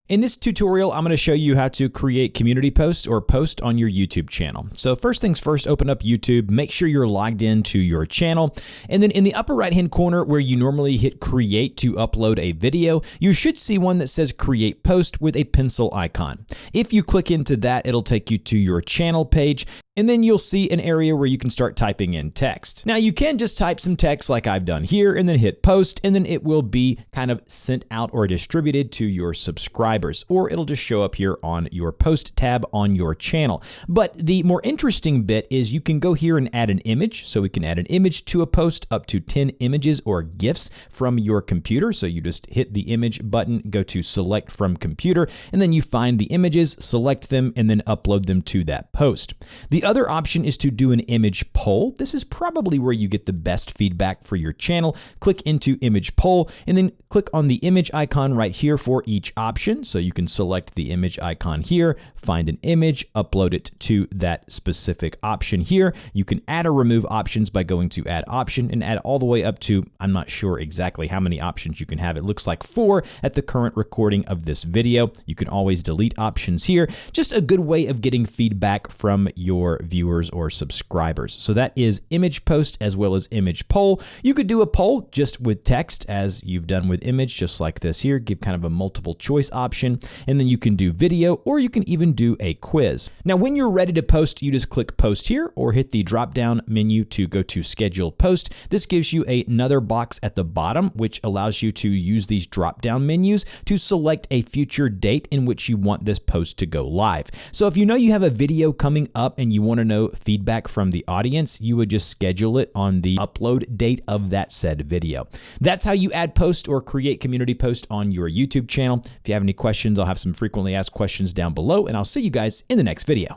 In this tutorial, I'm going to show you how to create community posts or post on your YouTube channel. So first things first, open up YouTube, make sure you're logged into your channel, and then in the upper right-hand corner where you normally hit create to upload a video, you should see one that says create post with a pencil icon. If you click into that, it'll take you to your channel page, and then you'll see an area where you can start typing in text. Now you can just type some text like I've done here and then hit post, and then it will be kind of sent out or distributed to your subscribers, or it'll just show up here on your post tab on your channel. But the more interesting bit is you can go here and add an image. So we can add an image to a post, up to 10 images or GIFs from your computer. So you just hit the image button, go to select from computer, and then you find the images, select them, and then upload them to that post. The other option is to do an image poll. This is probably where you get the best feedback for your channel. Click into image poll and then click on the image icon right here for each option. So you can select the image icon here, find an image, upload it to that specific option here. You can add or remove options by going to add option and add all the way up to, I'm not sure exactly how many options you can have. It looks like 4 at the current recording of this video. You can always delete options here. Just a good way of getting feedback from your viewers or subscribers. So that is image post as well as image poll. You could do a poll just with text as you've done with image, just like this here, give kind of a multiple choice option, and then you can do video, or you can even do a quiz. Now, when you're ready to post, you just click post here or hit the drop down menu to go to schedule post. This gives you another box at the bottom, which allows you to use these drop down menus to select a future date in which you want this post to go live. So if you know you have a video coming up and you want to know feedback from the audience, you would just schedule it on the upload date of that said video. That's how you add post or create community post on your YouTube channel. If you have any questions, I'll have some frequently asked questions down below, and I'll see you guys in the next video.